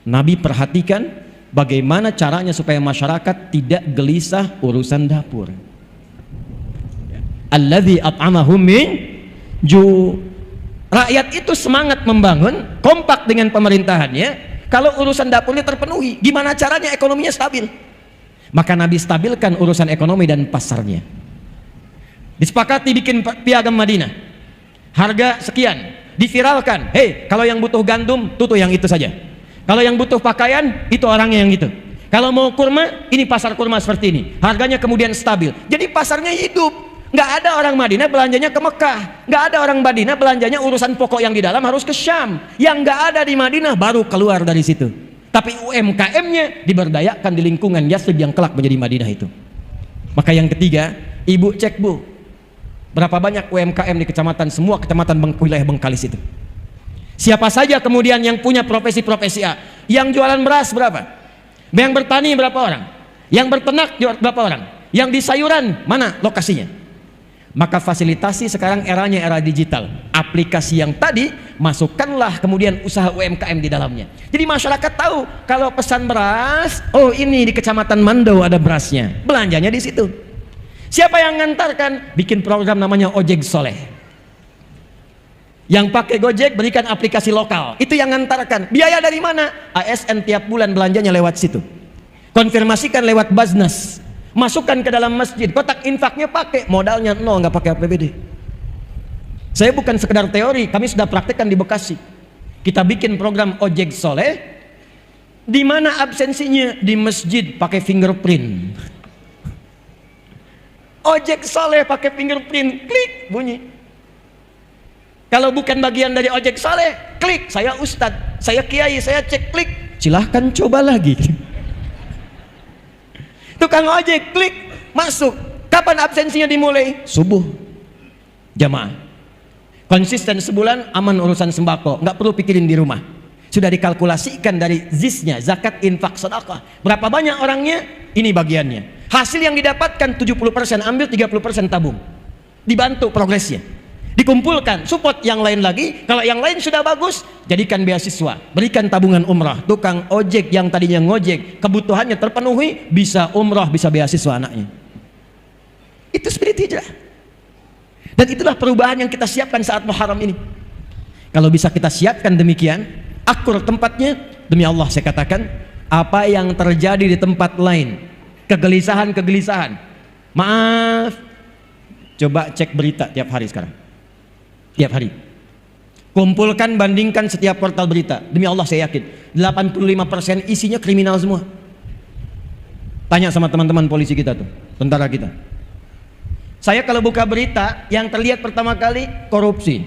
Speaker 2: Nabi perhatikan bagaimana caranya supaya masyarakat tidak gelisah urusan dapur. Alladzi at'amahum min ju. Rakyat itu semangat membangun, kompak dengan pemerintahannya. Kalau urusan dapurnya terpenuhi, gimana caranya ekonominya stabil? Maka Nabi stabilkan urusan ekonomi dan pasarnya. Disepakati bikin piagam Madinah, harga sekian, diviralkan. Hei, kalau yang butuh gandum, tutup yang itu saja. Kalau yang butuh pakaian, itu orangnya yang itu. Kalau mau kurma, ini pasar kurma seperti ini. Harganya kemudian stabil. Jadi pasarnya hidup. Nggak ada orang Madinah belanjanya ke Mekah. Nggak ada orang Madinah belanjanya urusan pokok yang di dalam harus ke Syam. Yang nggak ada di Madinah baru keluar dari situ. Tapi UMKM-nya diberdayakan di lingkungan Yathrib yang kelak menjadi Madinah itu. Maka yang ketiga, ibu cek bu, berapa banyak UMKM di kecamatan, semua kecamatan wilayah Bengkalis itu. Siapa saja kemudian yang punya profesi-profesi A. Yang jualan beras berapa? Yang bertani berapa orang? Yang berternak berapa orang? Yang di sayuran mana lokasinya? Maka fasilitasi sekarang eranya era digital. Aplikasi yang tadi masukkanlah kemudian usaha UMKM di dalamnya. Jadi masyarakat tahu kalau pesan beras, oh ini di kecamatan Mando ada berasnya, belanjanya di situ. Siapa yang ngantarkan? Bikin program namanya Ojek Soleh. Yang pakai Gojek berikan aplikasi lokal, itu yang ngantarkan. Biaya dari mana? ASN tiap bulan belanjanya lewat situ. Konfirmasikan lewat Baznas. Masukkan ke dalam masjid, kotak infaknya pakai, modalnya nol, nggak pakai APBD. Saya bukan sekedar teori, kami sudah praktekkan di Bekasi. Kita bikin program ojek soleh, di mana absensinya di masjid pakai fingerprint. Ojek soleh pakai fingerprint, klik bunyi. Kalau bukan bagian dari ojek soleh, klik, saya ustadz, saya kiai, saya cek, klik, silahkan coba lagi. Tukang ojek, klik, masuk. Kapan absensinya dimulai? Subuh. Jamaah. Konsisten sebulan, aman urusan sembako, nggak perlu pikirin di rumah. Sudah dikalkulasikan dari zisnya, zakat, infak, sedekah. Berapa banyak orangnya? Ini bagiannya. Hasil yang didapatkan 70% ambil, 30% tabung. Dibantu progresnya. Dikumpulkan, support yang lain lagi. Kalau yang lain sudah bagus, jadikan beasiswa, berikan tabungan umrah. Tukang ojek yang tadinya ngojek, kebutuhannya terpenuhi, bisa umrah, bisa beasiswa anaknya. Itu spirit hijrah. Dan itulah perubahan yang kita siapkan saat Muharram ini. Kalau bisa kita siapkan demikian, akur tempatnya, demi Allah saya katakan, apa yang terjadi di tempat lain, kegelisahan, maaf, coba cek berita tiap hari sekarang. Tiap hari kumpulkan, bandingkan setiap portal berita, demi Allah saya yakin 85% isinya kriminal semua. Tanya sama teman-teman polisi kita tuh, tentara kita. Saya kalau buka berita, yang terlihat pertama kali korupsi,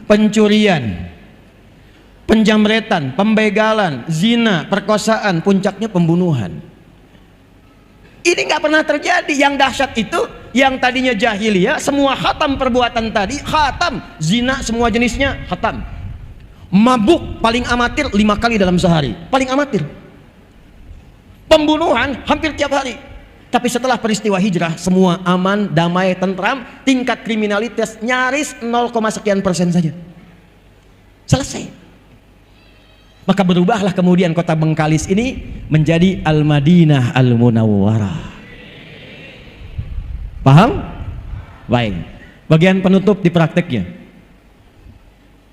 Speaker 2: pencurian, penjamretan, pembegalan, zina, perkosaan, puncaknya pembunuhan. Ini nggak pernah terjadi. Yang dahsyat itu, yang tadinya jahiliyah, semua khatam perbuatan tadi, khatam, zina semua jenisnya khatam. Mabuk paling amatir 5 kali dalam sehari, paling amatir. Pembunuhan hampir tiap hari. Tapi setelah peristiwa hijrah, semua aman, damai, tentram, tingkat kriminalitas nyaris 0, sekian persen saja. Selesai. Maka berubahlah kemudian kota Bengkalis ini menjadi Al-Madinah Al-Munawwarah. Paham? Baik. Bagian penutup di prakteknya.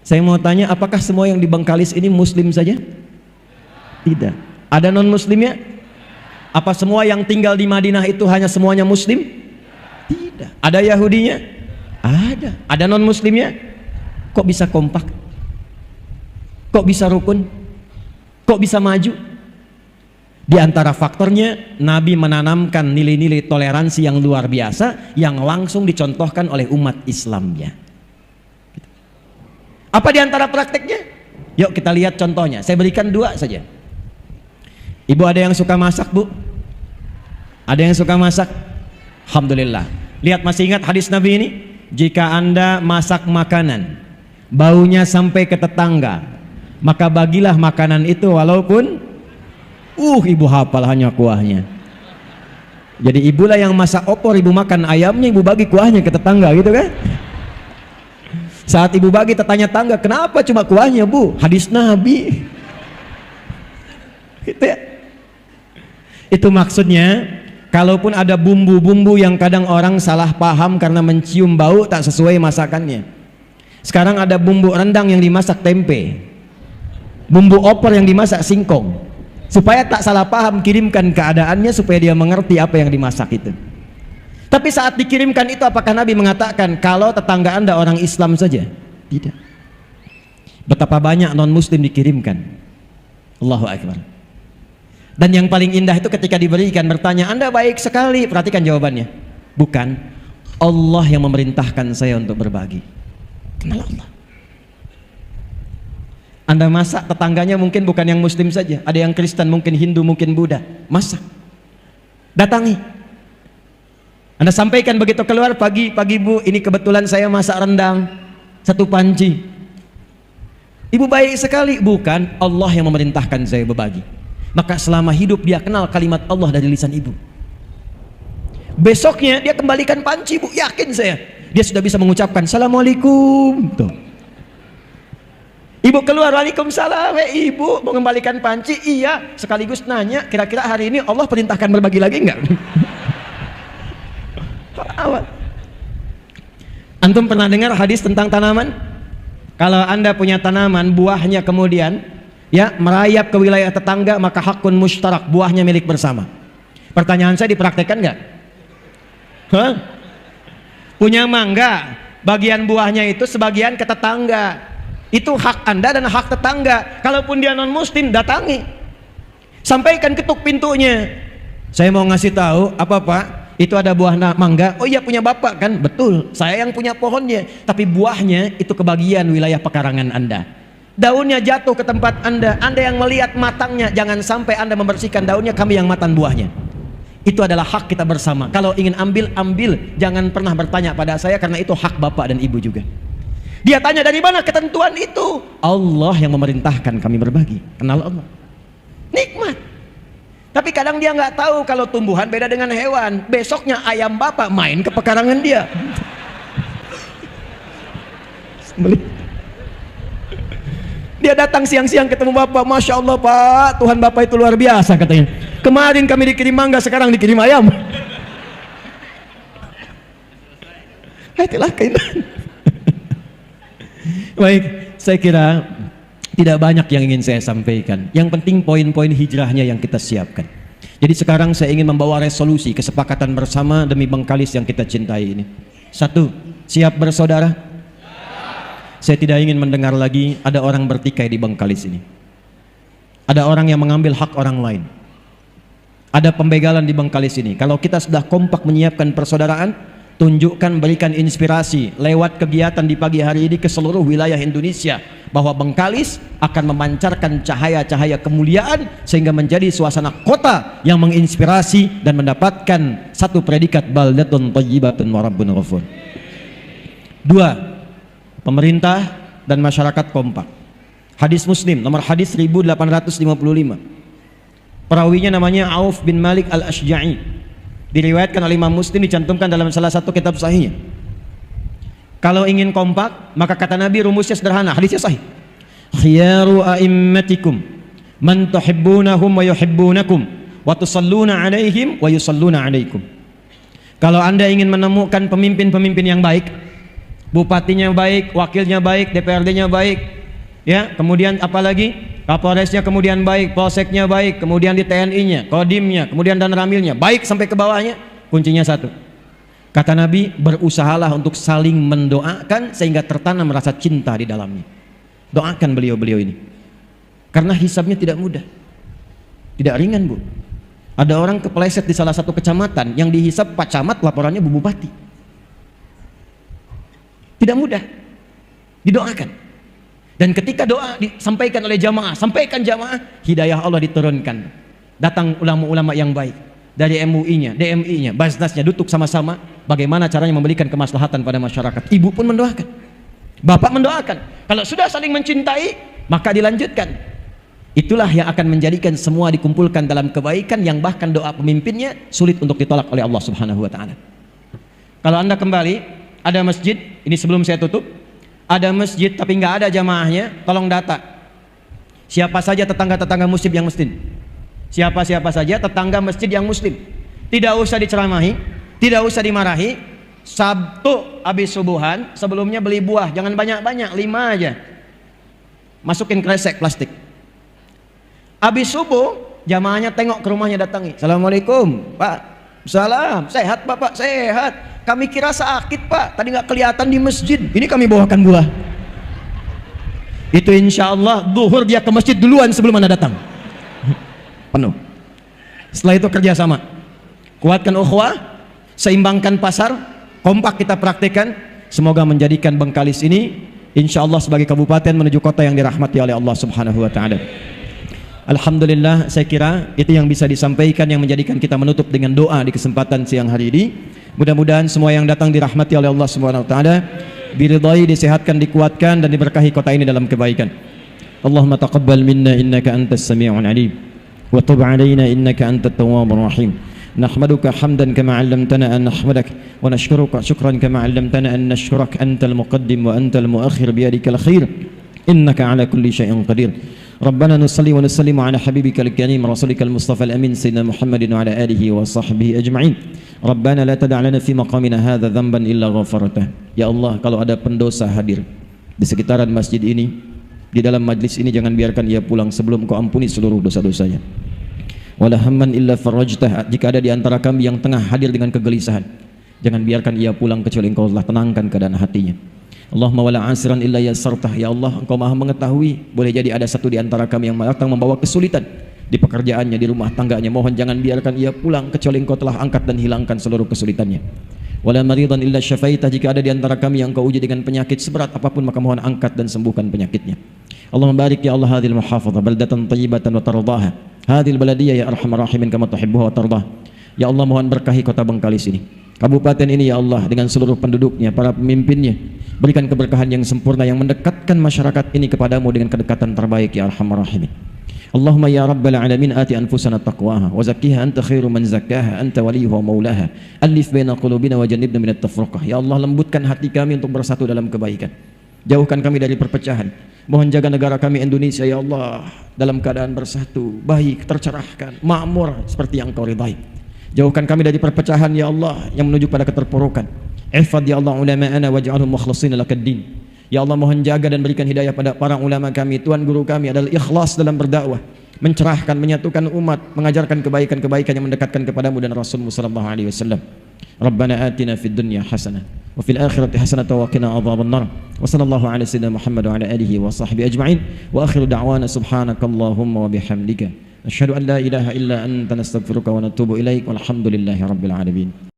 Speaker 2: Saya mau tanya, apakah semua yang di Bengkalis ini muslim saja? Tidak. Ada non-muslimnya? Apa semua yang tinggal di Madinah itu hanya semuanya muslim? Tidak. Ada Yahudinya? Ada. Ada non-muslimnya? Kok bisa kompak? Kok bisa rukun? Kok bisa maju? Di antara faktornya, Nabi menanamkan nilai-nilai toleransi yang luar biasa yang langsung dicontohkan oleh umat Islamnya. Apa di antara prakteknya? Yuk kita lihat contohnya. Saya berikan 2 saja. Ibu ada yang suka masak, Bu? Ada yang suka masak? Alhamdulillah. Lihat, masih ingat hadis Nabi ini? Jika Anda masak makanan, baunya sampai ke tetangga, maka bagilah makanan itu walaupun ibu hafal hanya kuahnya. Jadi ibulah yang masak opor, ibu makan ayamnya, ibu bagi kuahnya ke tetangga, gitu kan? Saat ibu bagi, tetangga, kenapa cuma kuahnya, Bu? Hadis Nabi. Gitu ya. Itu maksudnya, kalaupun ada bumbu-bumbu yang kadang orang salah paham karena mencium bau tak sesuai masakannya. Sekarang ada bumbu rendang yang dimasak tempe, bumbu opor yang dimasak singkong. Supaya tak salah paham, kirimkan keadaannya supaya dia mengerti apa yang dimasak itu. Tapi saat dikirimkan itu, apakah Nabi mengatakan kalau tetangga Anda orang Islam saja? Tidak. Betapa banyak non-muslim dikirimkan. Allahu Akbar. Dan yang paling indah itu ketika diberikan, bertanya, Anda baik sekali. Perhatikan jawabannya. Bukan, Allah yang memerintahkan saya untuk berbagi. Kenal Allah. Anda masak, tetangganya mungkin bukan yang muslim saja, ada yang Kristen, mungkin Hindu, mungkin Buddha. Masak, datangi. Anda sampaikan begitu keluar, pagi Bu, ini kebetulan saya masak rendang 1 panci. Ibu baik sekali. Bukan, Allah yang memerintahkan saya berbagi. Maka selama hidup dia kenal kalimat Allah dari lisan ibu. Besoknya dia kembalikan panci, Bu, yakin saya dia sudah bisa mengucapkan Assalamualaikum. Tuh. Ibu keluar, Waalaikumsalam. Ibu mau mengembalikan panci? Iya. Sekaligus nanya, kira-kira hari ini Allah perintahkan berbagi lagi enggak? Antum pernah dengar hadis tentang tanaman? Kalau Anda punya tanaman, buahnya kemudian ya merayap ke wilayah tetangga, maka hakun mustarak, buahnya milik bersama. Pertanyaan saya, dipraktekkan nggak? Hah? Punya mangga, bagian buahnya itu sebagian ke tetangga, itu hak Anda dan hak tetangga. Kalaupun dia non muslim, datangi, sampaikan, ketuk pintunya, saya mau ngasih tahu, apa Pak, itu ada buah mangga. Oh iya, punya Bapak kan? Betul, saya yang punya pohonnya, tapi buahnya itu kebagian wilayah pekarangan Anda. Daunnya jatuh ke tempat Anda yang melihat matangnya, jangan sampai Anda membersihkan daunnya, kami yang matan buahnya. Itu adalah hak kita bersama. Kalau ingin ambil, jangan pernah bertanya pada saya, karena itu hak Bapak dan Ibu juga. Dia tanya, dari mana ketentuan itu? Allah yang memerintahkan kami berbagi. Kenal Allah, nikmat. Tapi kadang dia nggak tahu kalau tumbuhan beda dengan hewan. Besoknya ayam Bapak main ke pekarangan dia. Dia datang siang-siang ketemu Bapak, Masya Allah Pak, Tuhan Bapak itu luar biasa katanya. Kemarin kami dikirim mangga, sekarang dikirim ayam. Itulah keindahan. Baik, saya kira tidak banyak yang ingin saya sampaikan. Yang penting poin-poin hijrahnya yang kita siapkan. Jadi sekarang saya ingin membawa resolusi kesepakatan bersama demi Bengkalis yang kita cintai ini. 1, siap bersaudara? Saya tidak ingin mendengar lagi ada orang bertikai di Bengkalis ini. Ada orang yang mengambil hak orang lain. Ada pembegalan di Bengkalis ini. Kalau kita sudah kompak menyiapkan persaudaraan, tunjukkan, berikan inspirasi lewat kegiatan di pagi hari ini ke seluruh wilayah Indonesia, bahwa Bengkalis akan memancarkan cahaya-cahaya kemuliaan sehingga menjadi suasana kota yang menginspirasi dan mendapatkan satu predikat baldatun thayyibatun wa rabbun ghafur. 2, pemerintah dan masyarakat kompak. Hadis Muslim nomor hadis 1855. Perawinya namanya Auf bin Malik al-Ashja'i. Diriwayatkan oleh Imam Muslim, dicantumkan dalam salah satu kitab sahihnya. Kalau ingin kompak, maka kata Nabi rumusnya sederhana, hadisnya sahih. Khiyaru a'immatikum man tuhibbunahum wa yuhibbunakum wa tusalluna alaihim wa yusalluna alaikum. Kalau Anda ingin menemukan pemimpin-pemimpin yang baik, bupatinya baik, wakilnya baik, DPRD-nya baik, ya, kemudian apalagi Kapolresnya kemudian baik, polseknya baik, kemudian di TNI-nya, Kodimnya, kemudian dan ramilnya baik sampai ke bawahnya, kuncinya 1. Kata Nabi, berusahalah untuk saling mendoakan sehingga tertanam rasa cinta di dalamnya. Doakan beliau-beliau ini, karena hisabnya tidak mudah, tidak ringan Bu. Ada orang kepleset di salah satu kecamatan, yang dihisab Pak Camat, laporannya Bu Bupati. Tidak mudah, didoakan. Dan ketika doa disampaikan oleh jamaah, sampaikan jamaah, hidayah Allah diturunkan. Datang ulama-ulama yang baik dari MUI-nya, DMI-nya, Basnasnya, duduk sama-sama bagaimana caranya memberikan kemaslahatan pada masyarakat. Ibu pun mendoakan, bapak mendoakan. Kalau sudah saling mencintai, maka dilanjutkan. Itulah yang akan menjadikan semua dikumpulkan dalam kebaikan, yang bahkan doa pemimpinnya sulit untuk ditolak oleh Allah Subhanahu wa taala. Kalau Anda kembali, ada masjid, ini sebelum saya tutup, ada masjid tapi nggak ada jamaahnya, tolong data siapa saja tetangga-tetangga muslim yang muslim, siapa saja tetangga masjid yang muslim. Tidak usah diceramahi, tidak usah dimarahi. Sabtu habis subuhan, sebelumnya beli buah, jangan banyak-banyak, 5 aja, masukin kresek plastik. Habis subuh, jamaahnya tengok ke rumahnya, datangi, Assalamualaikum Pak. Salam, sehat Bapak? Sehat. Kami kira sakit Pak, tadi nggak kelihatan di masjid, ini kami bawakan buah. Itu insya Allah zuhur dia ke masjid duluan sebelum Anda datang. Penuh. Setelah itu kerjasama, kuatkan ukhuwah, seimbangkan pasar, kompak kita praktekkan. Semoga menjadikan Bengkalis ini insya Allah sebagai kabupaten menuju kota yang dirahmati oleh Allah Subhanahu wa taala. Alhamdulillah, saya kira itu yang bisa disampaikan, yang menjadikan kita menutup dengan doa di kesempatan siang hari ini. Mudah-mudahan semua yang datang dirahmati oleh Allah Subhanahu wa taala, diridhai, disehatkan, dikuatkan dan diberkahi kota ini dalam kebaikan. Allahumma taqabbal minna innaka antas sami'un alim wa tub 'alaina innaka antat tawwabur rahim. Nahmaduka hamdan kama 'allamtana an nahmadak wa nashkuruka syukran kama 'allamtana an nashkurak, antal muqaddim wa antal muakhir biyadikal khair innaka 'ala kulli syai'in qadir. ربنا نصلي ونسلم على حبيبك الكريم رسولك المصطفى الأمين سيدنا محمد وعلى آله وصحبه أجمعين. ربنا لا تدع لنا في مقامنا هذا ذنبا إلا غفرته. Ya Allah, kalau ada pendosa hadir di sekitaran masjid ini,
Speaker 1: Di dalam majlis ini jangan biarkan ia pulang sebelum Engkau ampuni seluruh dosa-dosanya. Wala hamman illa farajtah, jika ada di antara kami yang tengah hadir dengan kegelisahan, jangan biarkan ia pulang kecuali Engkau telah tenangkan keadaan hatinya. Allahumma wala asiran illa yassartah, ya Allah Engkau maha mengetahui, boleh jadi ada satu di antara kami yang datang membawa kesulitan di pekerjaannya, di rumah tangganya, mohon jangan biarkan ia pulang kecuali Engkau telah angkat dan hilangkan seluruh kesulitannya. Wala maridan illa syafaitah, jika ada di antara kami yang Engkau uji dengan penyakit seberat apapun, maka mohon angkat dan sembuhkan penyakitnya. Allahumma barik ya Allah hadhil muhafadhah baldatan tayyibatan wa tardaha, hadhil baladiyah ya arhamar rahimin kama tuhibbuha wa tardah. Ya Allah mohon berkahi kota Bengkalis ini, kabupaten ini ya Allah, dengan seluruh penduduknya, para pemimpinnya, berikan keberkahan yang sempurna yang mendekatkan masyarakat ini kepadamu dengan kedekatan terbaik ya arhamar rahimin. Allahumma ya rabbal alamin ati anfusana taqwaha wa zakkiha anta khairu man zakkaha anta waliyuha wa maulaha alif baina qulubina wa jannibna minat tafruqah. Ya Allah lembutkan hati kami untuk bersatu dalam kebaikan, jauhkan kami dari perpecahan. Mohon jaga negara kami Indonesia ya Allah dalam keadaan bersatu, baik, tercerahkan, makmur seperti yang Engkau ridai. Jauhkan kami dari perpecahan ya Allah yang menuju pada keterpurukan. Ihfadz ya Allah ulama'ana waj'alhum mukhlishina lakaddin. Ya Allah mohon jaga dan berikan hidayah pada para ulama kami, tuan guru kami adalah ikhlas dalam berdakwah, mencerahkan, menyatukan umat, mengajarkan kebaikan-kebaikan yang mendekatkan kepadamu dan Rasulmu sallallahu alaihi wasallam. Rabbana atina fid dunya hasanah wa fil akhirati hasanah wa qina adzabannar. Wa sallallahu ala sayyidina Muhammad wa ala alihi wa sahbihi ajma'in. Wa akhiru da'wana subhanakallahumma wa bihamdika asyhadu an la ilaha illa anta nastaghfiruka wa natubu ilaik. Walhamdulillahi rabbil alamin.